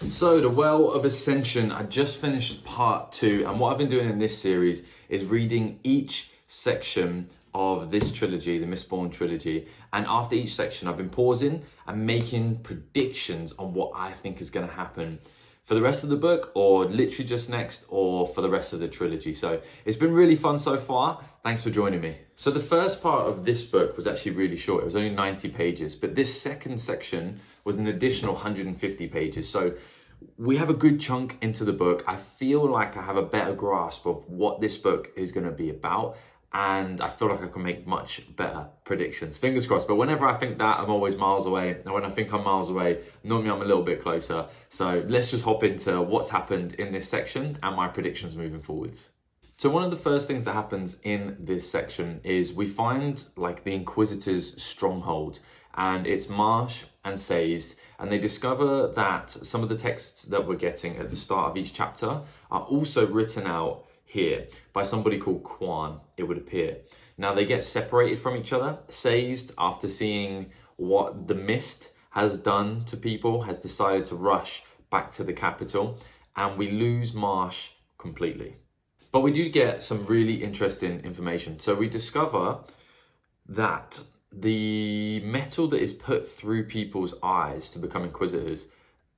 So the Well of Ascension, I just finished part 2, and what I've been doing in this series is reading each section of this trilogy, the Mistborn trilogy, and after each section I've been pausing and making predictions on what I think is going to happen for the rest of the book, or literally just next, or for the rest of the trilogy. So it's been really fun so far. Thanks for joining me. So the first part of this book was actually really short. It was only 90 pages, but this second section was an additional 150 pages. So we have a good chunk into the book. I feel like I have a better grasp of what this book is going to be about, and I feel like I can make much better predictions. Fingers crossed. But whenever I think that, I'm always miles away. And when I think I'm miles away, normally I'm a little bit closer. So let's just hop into what's happened in this section and my predictions moving forwards. So one of the first things that happens in this section is we find like the Inquisitors' stronghold, and it's Marsh and Sazed, and they discover that some of the texts that we're getting at the start of each chapter are also written out here by somebody called Quan, it would appear. Now they get separated from each other. Sazed, after seeing what the mist has done to people, has decided to rush back to the capital, and we lose Marsh completely. But we do get some really interesting information. So we discover that the metal that is put through people's eyes to become Inquisitors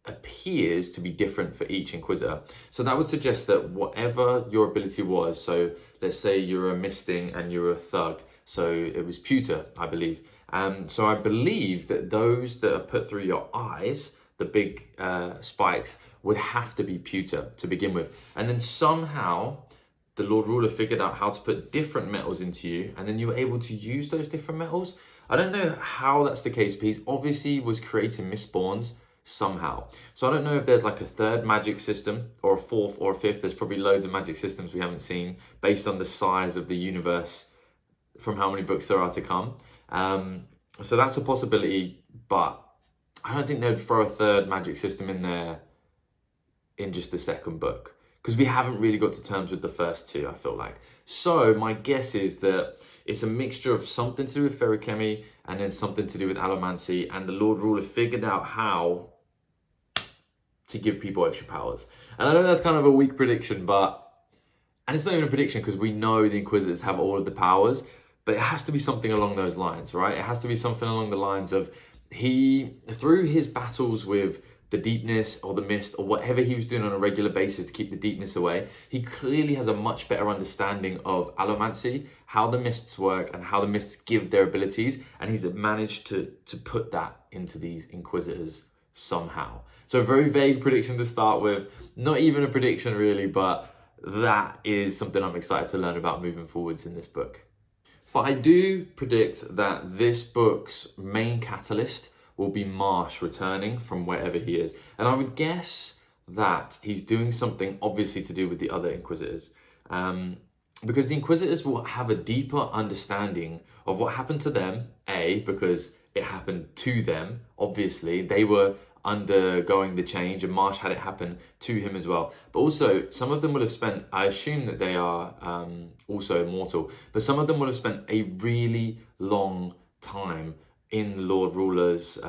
appears to be different for each Inquisitor. So that would suggest that whatever your ability was, so let's say you're a misting and you're a thug, so it was pewter, I believe. So I believe that those that are put through your eyes, the big spikes, would have to be pewter to begin with. And then somehow the Lord Ruler figured out how to put different metals into you, and then you were able to use those different metals. I don't know how that's the case, but he obviously was creating Mistborns somehow. So I don't know if there's like a third magic system, or a fourth, or a fifth. There's probably loads of magic systems we haven't seen based on the size of the universe from how many books there are to come. So that's a possibility, but I don't think they'd throw a third magic system in there in just the second book, because we haven't really got to terms with the first two, I feel like. So my guess is that it's a mixture of something to do with ferrochemy and then something to do with allomancy, and the Lord Ruler figured out how to give people extra powers. And I know that's kind of a weak prediction, and it's not even a prediction because we know the Inquisitors have all of the powers, but it has to be something along those lines, right? It has to be something along the lines of he, through his battles with the Deepness or the Mist or whatever he was doing on a regular basis to keep the Deepness away, he clearly has a much better understanding of allomancy, how the Mists work and how the Mists give their abilities, and he's managed to put that into these Inquisitors somehow. So a very vague prediction to start with, not even a prediction really, but that is something I'm excited to learn about moving forwards in this book. But I do predict that this book's main catalyst will be Marsh returning from wherever he is. And I would guess that he's doing something obviously to do with the other Inquisitors. Because the Inquisitors will have a deeper understanding of what happened to them, A, because it happened to them, obviously. They were undergoing the change, and Marsh had it happen to him as well. But also, some of them will have spent, I assume that they are also immortal, but some of them will have spent a really long time in Lord Ruler's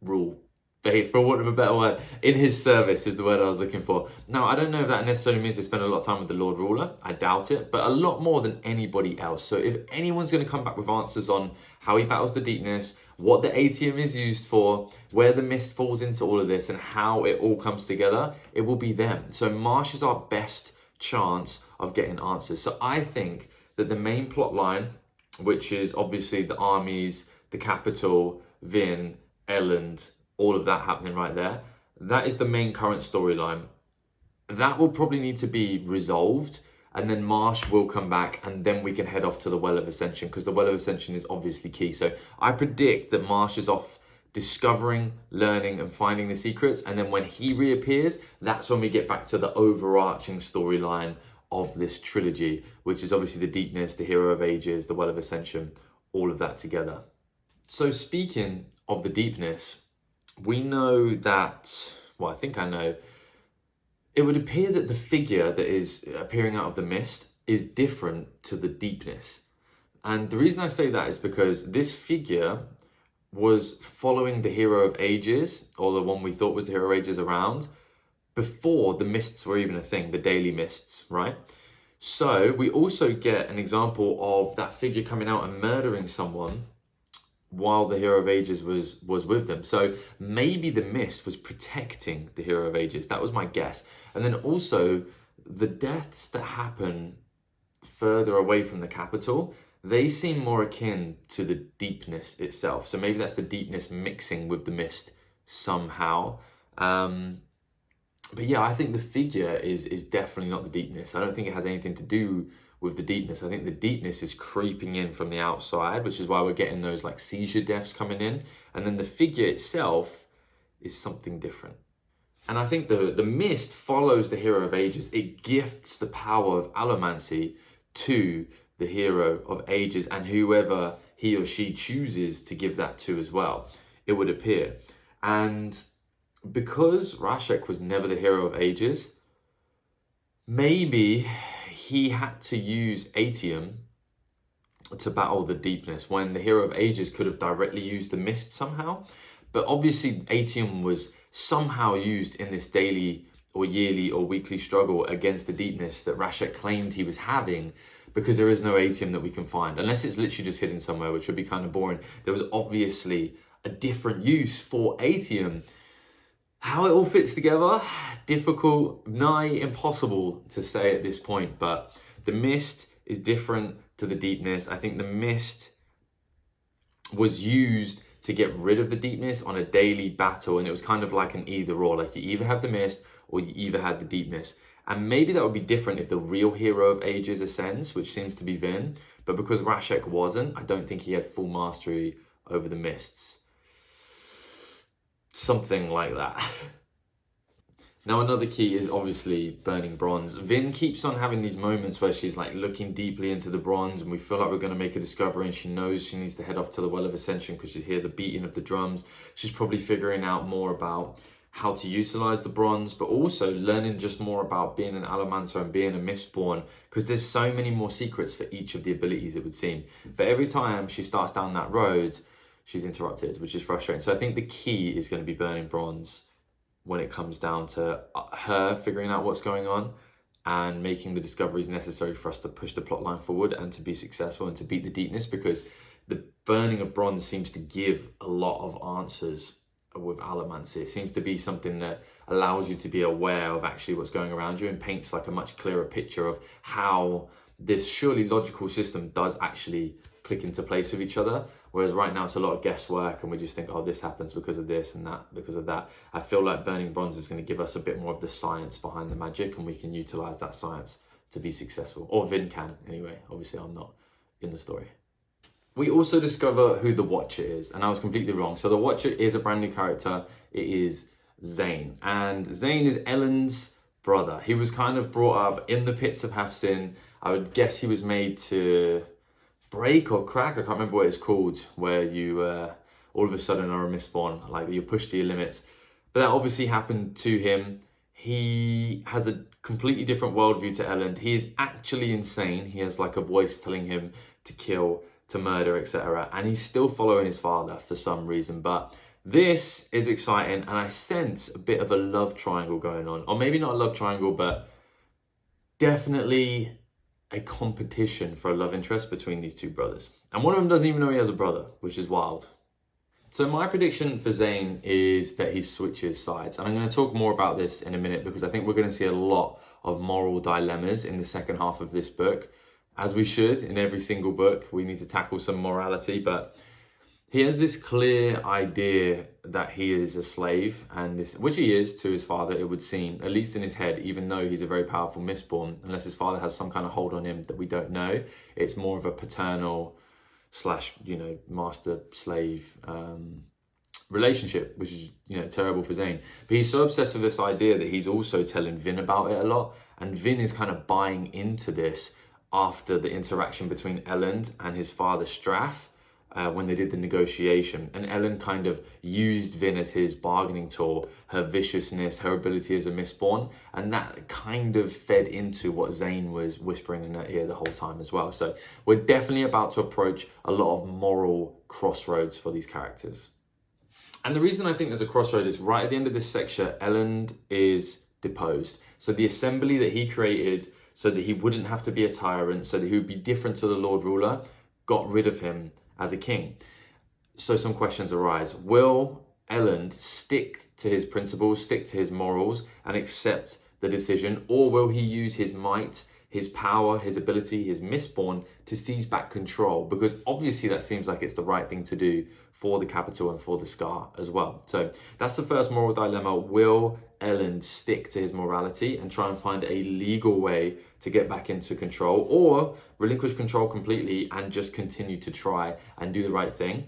rule, for want of a better word, in his service is the word I was looking for. Now, I don't know if that necessarily means they spend a lot of time with the Lord Ruler. I doubt it, but a lot more than anybody else. So if anyone's going to come back with answers on how he battles the Deepness, what the ATM is used for, where the Mist falls into all of this, and how it all comes together, it will be them. So Marsh is our best chance of getting answers. So I think that the main plot line, which is obviously the armies, the capital, Vin, Elend, all of that happening right there, that is the main current storyline. That will probably need to be resolved, and then Marsh will come back, and then we can head off to the Well of Ascension, because the Well of Ascension is obviously key. So I predict that Marsh is off discovering, learning, and finding the secrets, and then when he reappears, that's when we get back to the overarching storyline of this trilogy, which is obviously the Deepness, the Hero of Ages, the Well of Ascension, all of that together. So speaking of the Deepness, we know that, well, I think I know, it would appear that the figure that is appearing out of the mist is different to the Deepness. And the reason I say that is because this figure was following the Hero of Ages, or the one we thought was the Hero of Ages, around before the mists were even a thing, the daily mists, right? So we also get an example of that figure coming out and murdering someone while the Hero of Ages was with them. So maybe the mist was protecting the Hero of Ages. That was my guess. And then also the deaths that happen further away from the capital, they seem more akin to the deepness itself. So maybe that's the deepness mixing with the mist somehow. But yeah, I think the figure is definitely not the deepness. I don't think it has anything to do with the deepness. I think the deepness is creeping in from the outside, which is why we're getting those like seizure deaths coming in. And then the figure itself is something different. And I think the mist follows the Hero of Ages. It gifts the power of allomancy to the Hero of Ages and whoever he or she chooses to give that to as well, it would appear. And because Rashek was never the Hero of Ages, maybe he had to use Atium to battle the deepness when the Hero of Ages could have directly used the mist somehow. But obviously Atium was somehow used in this daily or yearly or weekly struggle against the deepness that Rashek claimed he was having, because there is no Atium that we can find, unless it's literally just hidden somewhere, which would be kind of boring. There was obviously a different use for Atium. How it all fits together, difficult, nigh impossible to say at this point, but the mist is different to the deepness. I think the mist was used to get rid of the deepness on a daily battle, and it was kind of like an either or, like you either have the mist or you either had the deepness. And maybe that would be different if the real Hero of Ages ascends, which seems to be Vin, but because Rashek wasn't, I don't think he had full mastery over the mists. Something like that. Now, another key is obviously burning bronze. Vin keeps on having these moments where she's like looking deeply into the bronze and we feel like we're going to make a discovery, and she knows she needs to head off to the Well of Ascension because she's hear the beating of the drums. She's probably figuring out more about how to utilize the bronze, but also learning just more about being an allomancer and being a mistborn, because there's so many more secrets for each of the abilities, it would seem. But every time she starts down that road, she's interrupted, which is frustrating. So I think the key is going to be burning bronze when it comes down to her figuring out what's going on and making the discoveries necessary for us to push the plot line forward and to be successful and to beat the deepness, because the burning of bronze seems to give a lot of answers with allomancy. It seems to be something that allows you to be aware of actually what's going around you and paints like a much clearer picture of how this surely logical system does actually click into place with each other. Whereas right now it's a lot of guesswork and we just think, oh, this happens because of this and that because of that. I feel like burning bronze is going to give us a bit more of the science behind the magic, and we can utilize that science to be successful. Or Vin can, anyway. Obviously I'm not in the story. We also discover who the Watcher is, and I was completely wrong. So the Watcher is a brand new character. It is Zane, and Zane is Elend's brother. He was kind of brought up in the pits of Halfsin. I would guess he was made to break or crack, I can't remember what it's called, where you all of a sudden are a mistborn, like you're pushed to your limits. But that obviously happened to him. He has a completely different worldview to Elend. He is actually insane. He has like a voice telling him to kill, to murder, etc. And he's still following his father for some reason. But this is exciting, and I sense a bit of a love triangle going on. Or maybe not a love triangle, but definitely a competition for a love interest between these two brothers. And one of them doesn't even know he has a brother, which is wild. So my prediction for Zane is that he switches sides. And I'm going to talk more about this in a minute, because I think we're going to see a lot of moral dilemmas in the second half of this book. As we should in every single book, we need to tackle some morality, but he has this clear idea that he is a slave, and this, which he is to his father, it would seem, at least in his head, even though he's a very powerful mistborn, unless his father has some kind of hold on him that we don't know. It's more of a paternal slash, master slave relationship, which is, terrible for Zane. But he's so obsessed with this idea that he's also telling Vin about it a lot, and Vin is kind of buying into this after the interaction between Elend and his father Straff. when they did the negotiation. And Ellen kind of used Vin as his bargaining tool, her viciousness, her ability as a Mistborn, and that kind of fed into what Zane was whispering in her ear the whole time as well. So we're definitely about to approach a lot of moral crossroads for these characters. And the reason I think there's a crossroad is right at the end of this section, Elend is deposed. So the assembly that he created so that he wouldn't have to be a tyrant, so that he would be different to the Lord Ruler, got rid of him as a king. So some questions arise. Will Elend stick to his principles, stick to his morals, and accept the decision? Or will he use his might, his power, his ability, his Mistborn to seize back control? Because obviously that seems like it's the right thing to do for the capital and for the Scar as well. So that's the first moral dilemma. Will Elend stick to his morality and try and find a legal way to get back into control, or relinquish control completely and just continue to try and do the right thing?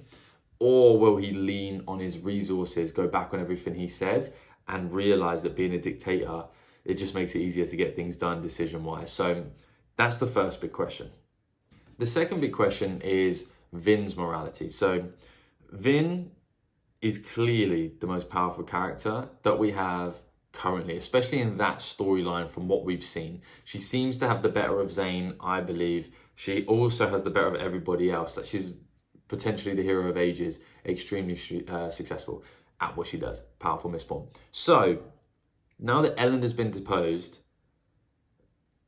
Or will he lean on his resources, go back on everything he said, and realize that being a dictator, it just makes it easier to get things done decision-wise? So that's the first big question. The second big question is Vin's morality. So Vin is clearly the most powerful character that we have currently, especially in that storyline from what we've seen. She seems to have the better of Zane, I believe. She also has the better of everybody else. That she's potentially the hero of ages, extremely successful at what she does. Powerful Mistborn. So now that Elend has been deposed,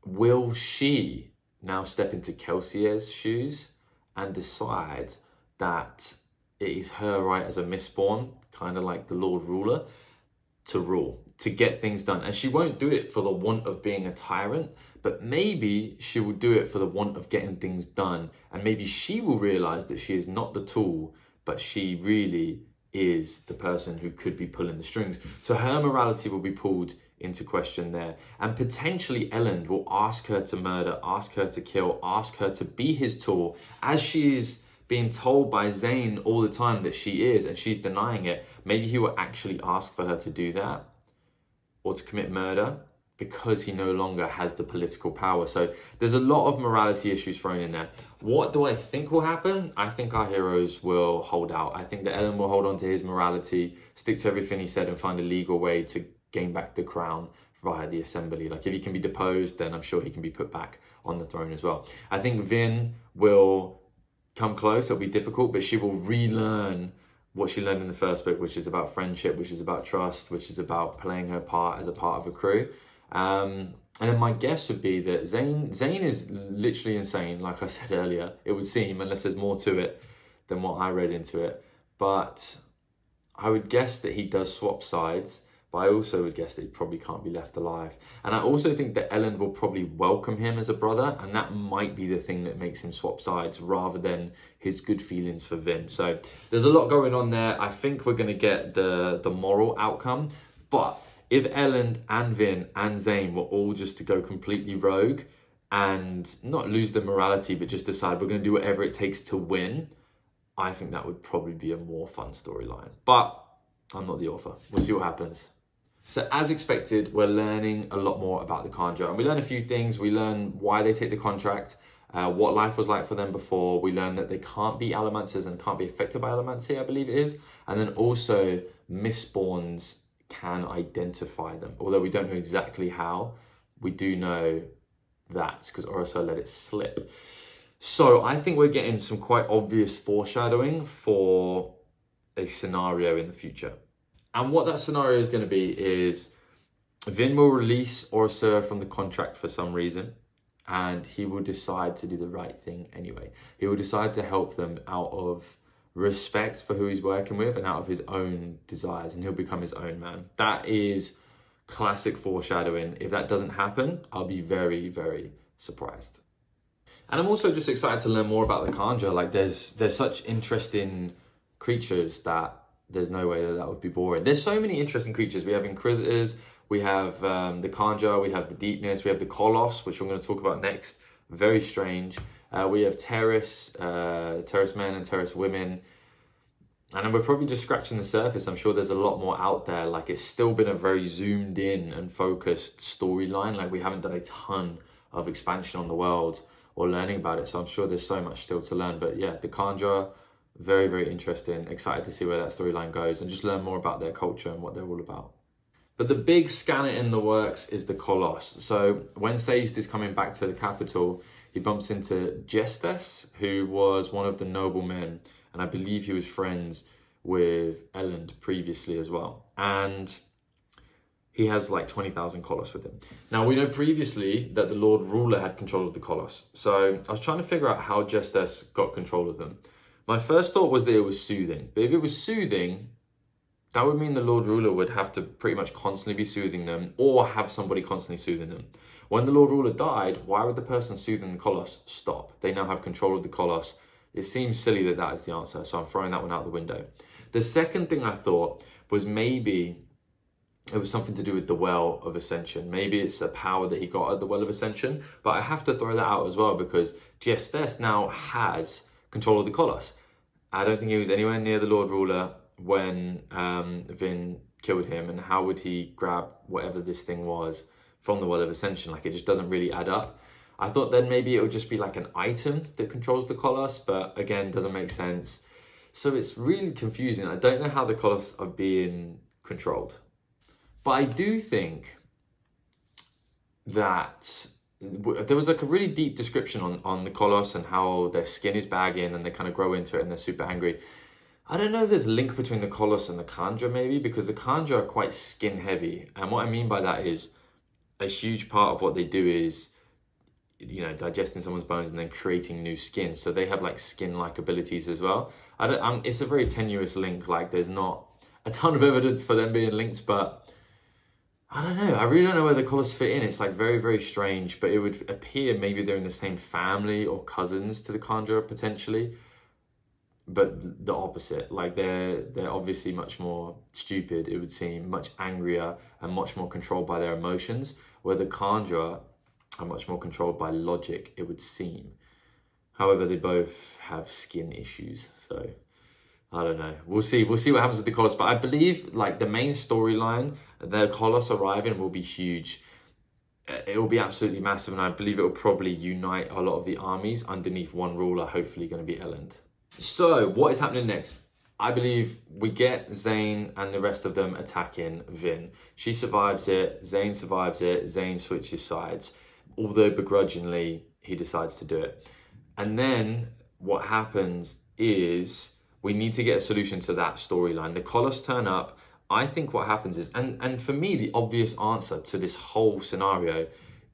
will she now step into Kelsier's shoes and decide that it is her right as a Mistborn, kind of like the Lord Ruler, to rule, to get things done? And she won't do it for the want of being a tyrant, but maybe she will do it for the want of getting things done. And maybe she will realize that she is not the tool, but she really is the person who could be pulling the strings. So her morality will be pulled into question there. And potentially Elend will ask her to murder, ask her to kill, ask her to be his tool, as she is being told by Zane all the time that she is, and she's denying it. Maybe he will actually ask for her to do that or to commit murder because he no longer has the political power. So there's a lot of morality issues thrown in there. What do I think will happen? I think our heroes will hold out. I think that Elend will hold on to his morality, stick to everything he said, and find a legal way to gain back the crown via the assembly. Like if he can be deposed, then I'm sure he can be put back on the throne as well. I think Vin will come close. It'll be difficult, but she will relearn what she learned in the first book, which is about friendship, which is about trust, which is about playing her part as a part of a crew. And then my guess would be that Zane is literally insane, like I said earlier, it would seem, unless there's more to it than what I read into it. But I would guess that he does swap sides, but I also would guess that he probably can't be left alive. And I also think that Elend will probably welcome him as a brother, and that might be the thing that makes him swap sides rather than his good feelings for Vin. So there's a lot going on there. I think we're going to get the moral outcome. But if Elend and Vin and Zane were all just to go completely rogue and not lose their morality, but just decide we're going to do whatever it takes to win, I think that would probably be a more fun storyline. But I'm not the author. We'll see what happens. So as expected, we're learning a lot more about the Kandra, and we learn a few things. We learn why they take the contract, what life was like for them before. We learn that they can't be Allomancers and can't be affected by Allomancy, I believe it is. And then also Mistborns can identify them. Although we don't know exactly how, we do know that because Orosar let it slip. So I think we're getting some quite obvious foreshadowing for a scenario in the future. And what that scenario is going to be is Vin will release Orosar from the contract for some reason, and he will decide to do the right thing anyway. He will decide to help them out of respect for who he's working with and out of his own desires, and he'll become his own man. That is classic foreshadowing. If that doesn't happen, I'll be very, very surprised. And I'm also just excited to learn more about the Kandra. Like there's such interesting creatures that there's no way that would be boring. There's so many interesting creatures. We have Inquisitors, we have the Kandra, we have the Deepness, we have the Koloss, which I'm going to talk about next. Very strange. We have terrace men and terrace women. And we're probably just scratching the surface. I'm sure there's a lot more out there. Like it's still been a very zoomed in and focused storyline. Like we haven't done a ton of expansion on the world or learning about it. So I'm sure there's so much still to learn. But yeah, the Kandra, Very, very interesting. Excited to see where that storyline goes and just learn more about their culture and what they're all about. But the big scanner in the works is the Koloss. So when Seist is coming back to the capital, he bumps into Gestes, who was one of the noblemen, and I believe he was friends with Elend previously as well. And he has like 20,000 Koloss with him. Now, we know previously that the Lord Ruler had control of the Koloss. So I was trying to figure out how Gestes got control of them. My first thought was that it was soothing. But if it was soothing, that would mean the Lord Ruler would have to pretty much constantly be soothing them or have somebody constantly soothing them. When the Lord Ruler died, why would the person soothing the Koloss stop? They now have control of the Koloss. It seems silly that that is the answer, so I'm throwing that one out the window. The second thing I thought was maybe it was something to do with the Well of Ascension. Maybe it's a power that he got at the Well of Ascension, but I have to throw that out as well because Gestes now has control of the Koloss. I don't think he was anywhere near the Lord Ruler when Vin killed him, and how would he grab whatever this thing was from the Well of Ascension? Like, it just doesn't really add up. I thought then maybe it would just be like an item that controls the Koloss, but again, doesn't make sense. So it's really confusing. I don't know how the Koloss are being controlled. But I do think that there was like a really deep description on the Koloss and how their skin is bagging and they kind of grow into it and they're super angry. I don't know if there's a link between the Koloss and the Kandra maybe, because the Kandra are quite skin heavy. And what I mean by that is a huge part of what they do is, you know, digesting someone's bones and then creating new skin. So they have like skin-like abilities as well. It's a very tenuous link. Like, there's not a ton of evidence for them being linked, but I don't know. I really don't know where the Koloss fit in. It's like very, very strange, but it would appear maybe they're in the same family or cousins to the Kandra potentially. But the opposite, like they're obviously much more stupid, it would seem, much angrier and much more controlled by their emotions, where the Kandra are much more controlled by logic, it would seem. However, they both have skin issues, so I don't know. We'll see what happens with the Koloss, but I believe like the main storyline, the Koloss arriving will be huge. It will be absolutely massive, and I believe it will probably unite a lot of the armies underneath one ruler, hopefully going to be Elend. So, what is happening next? I believe we get Zane and the rest of them attacking Vin. She survives it, Zane survives it, Zane switches sides. Although begrudgingly, he decides to do it. And then what happens is we need to get a solution to that storyline. The Koloss turn up. I think what happens is, and for me, the obvious answer to this whole scenario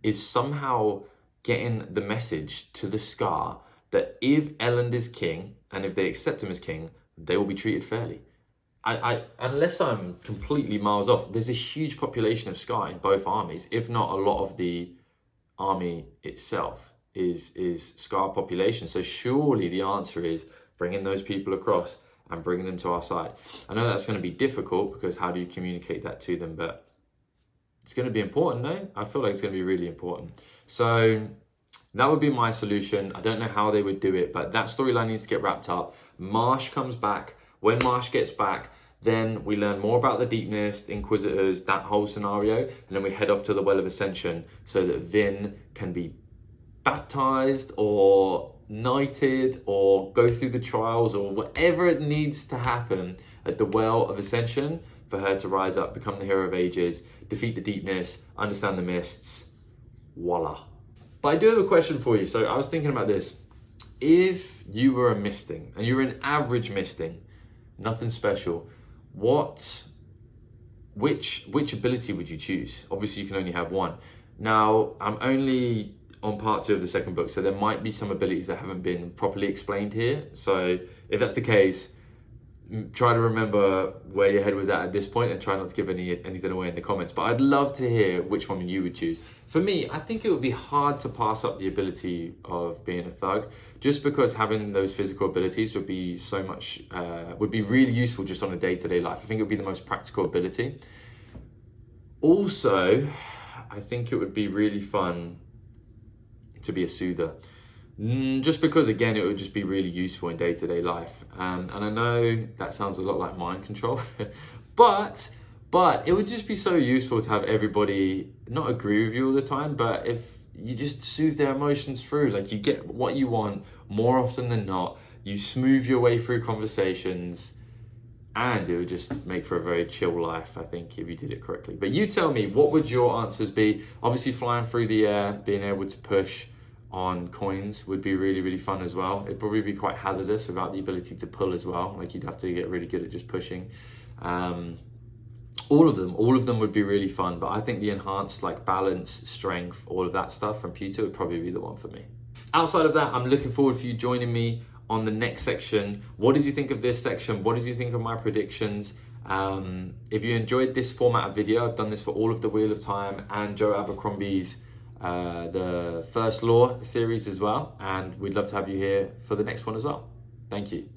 is somehow getting the message to the Scar that if Elend is king, and if they accept him as king, they will be treated fairly. Unless I'm completely miles off, there's a huge population of Scar in both armies, if not a lot of the army itself is Scar population. So surely the answer is bringing those people across and bringing them to our side. I know that's going to be difficult because how do you communicate that to them? But it's going to be important, no? I feel like it's going to be really important. So that would be my solution. I don't know how they would do it, but that storyline needs to get wrapped up. Marsh comes back. When Marsh gets back, then we learn more about the Deepness, the Inquisitors, that whole scenario, and then we head off to the Well of Ascension so that Vin can be baptized or knighted or go through the trials or whatever it needs to happen at the Well of Ascension for her to rise up, become the hero of ages, defeat the Deepness, understand the mists. Voila. But I do have a question for you. So I was thinking about this. If you were a misting and you were an average misting, nothing special, which ability would you choose? Obviously you can only have one. Now I'm only on part 2 of the second book, so there might be some abilities that haven't been properly explained here. So if that's the case, try to remember where your head was at this point and try not to give anything away in the comments. But I'd love to hear which one you would choose. For me, I think it would be hard to pass up the ability of being a thug, just because having those physical abilities would be so much, would be really useful just on a day-to-day life. I think it would be the most practical ability. Also, I think it would be really fun to be a soother. Just because, again, it would just be really useful in day-to-day life. And I know that sounds a lot like mind control, but it would just be so useful to have everybody not agree with you all the time, but if you just soothe their emotions through, like you get what you want more often than not, You smooth your way through conversations, and it would just make for a very chill life, I think, if you did it correctly. But you tell me, what would your answers be? Obviously, flying through the air, being able to push on coins would be really, really fun as well. It'd probably be quite hazardous without the ability to pull as well. Like, you'd have to get really good at just pushing. All of them would be really fun, but I think the enhanced, like, balance, strength, all of that stuff from Pewter would probably be the one for me. Outside of that, I'm looking forward for you joining me on the next section. What did you think of this section? What did you think of my predictions? If you enjoyed this format of video, I've done this for all of the Wheel of Time and Joe Abercrombie's the First Law series as well, and we'd love to have you here for the next one as well. Thank you.